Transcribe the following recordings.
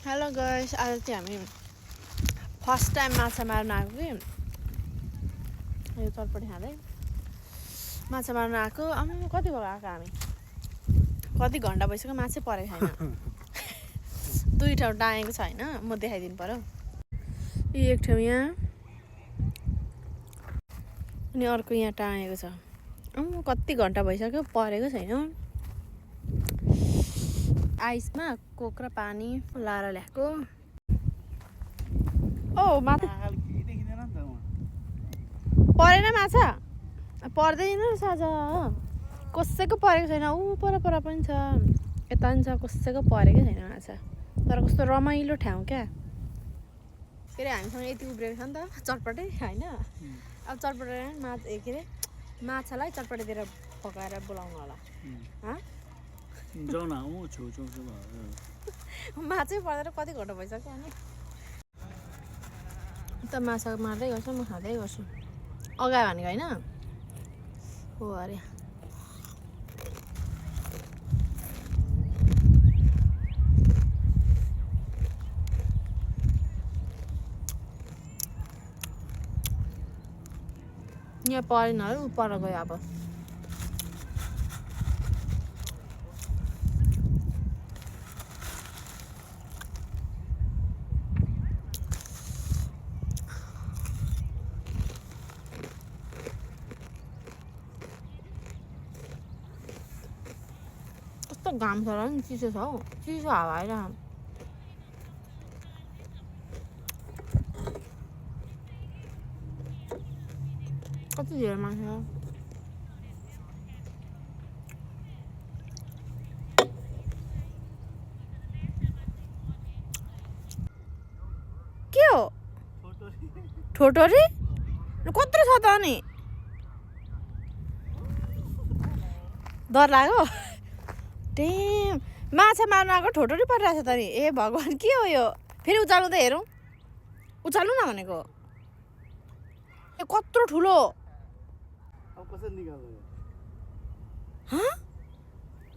Hello guys, आज चाहिँ हामी फर्स्ट टाइम माछा मार्न आएको कि यो चटपटी खाँदै माछा मार्न आएको। कति भयो आएको हामी, कति घन्टा भइसक्यो माछै परेको छैन। दुई ठाउँ टाँगेको छ होइन, म देखाइदिनु पर्यो। यी एक ठाउँ यहाँ अनि अर्को यहाँ टाँगेको छ। कति घन्टा भइसक्यो परेको छैन। आइसमा कोक र पानी लाएर ल्याएको। ओ माछा परेन, माछा पर्दैन रहेछ आज। कसैको परेको छैन। ऊ पर पनि छ, यता पनि छ, कसैको परेकै छैन माछा। तर कस्तो रमाइलो ठाउँ क्या। के अरे हामीसँग यति उब्रेको छ नि त चटपटे होइन। अब चटपटे के अरे माछालाई चटपटेतिर पकाएर बोलाउनु होला। माछै पर्दैन, कति घन्टा भइसक्यो। अनि त माछा मार्दै गर्छु, म खाँदै गर्छु। अगायो भनेको होइन हो अरे। यहाँ परेन है, ऊ पर गयो। अब कस्तो घाम छ र नि, चिसो छ हौ, चिसो हावा आइरहेको। कति धेरै मान्छे के हो ठोटोरी कत्रो छ त। अनि डर लाग्यो। टेम माछा मार्न आएको ठोटोरी परिरहेको छ त नि। ए भगवान्, के हो यो? फेरि उचाल्नु त हेरौँ, उचाल्नु न भनेको। ए कत्रो ठुलो।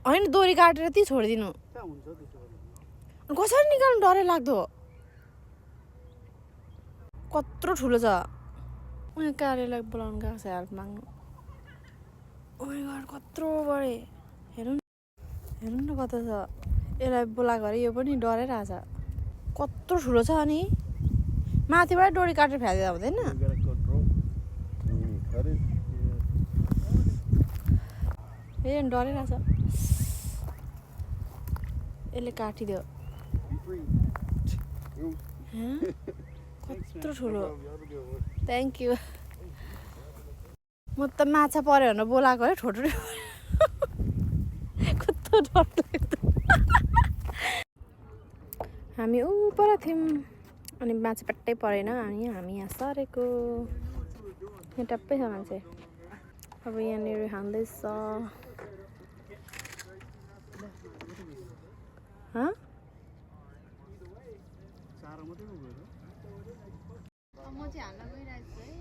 होइन, दोरी काटेर ती छोडिदिनु। कसरी निकाल्नु, डरै लाग्दो। कत्रो ठुलो छ। उहाँ कार्यलाई बोलाउनु गएको छ हेल्प माग्नु। ओइ गड, कत्रो बढे। हेर्नु न कता छ। यसलाई बोलाएको अरे, यो पनि डराइरहेछ। कत्रो ठुलो छ। अनि माथिबाट डोरी काटेर फ्याँदिँदा हुँदैन? ए डराइरहेछ। यसले काटिदियो। कत्रो ठुलो। Thank you. म त माछा पऱ्यो भनेर बोलाएको अरे, ठोटोरी कस्तो डर लाग्दो। हामी ऊ पर थियौँ अनि माछा पट्टै परेन। अनि हामी यहाँ सरेको। यहाँ टप्पै छ मान्छे। अब यहाँनिर खाँदैछ। म चाहिँ हाल्न गइरहेको छु है।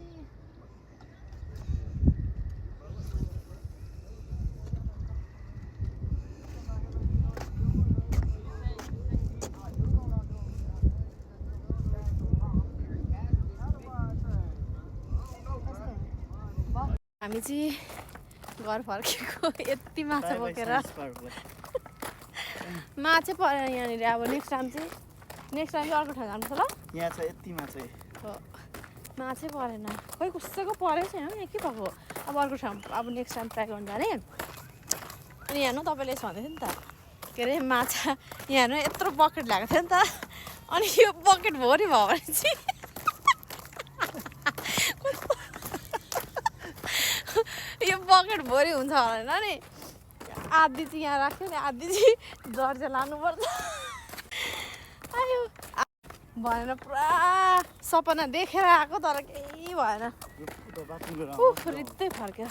हामी चाहिँ घर फर्केको। यति माछा बोकेर माछै परेन यहाँनिर। अब नेक्स्ट टाइम चाहिँ अर्को ठाउँ जानुपर्छ ल। यहाँ छ यति माछै हो, माछै परेन। खोइ कसैको परेको छैन यहाँ, के भएको। अब अर्को ठाउँ, अब नेक्स्ट टाइम ट्राई गर्नु जाने। अनि यहाँ तपाईँले यसो भन्दै थियो नि त, के अरे माछा यहाँ यत्रो बकेट ल्याएको थियो नि त। अनि यो बकेट भरि भयो भने चाहिँ यो बकेट भरि हुन्छ भनेर नि आधी चाहिँ यहाँ राख्यो नि, आधी चाहिँ जर्जे लानुपर्छ। आयो भनेर पुरा सपना देखेर आएको, तर केही भएन। रित्तै फर्क्यो।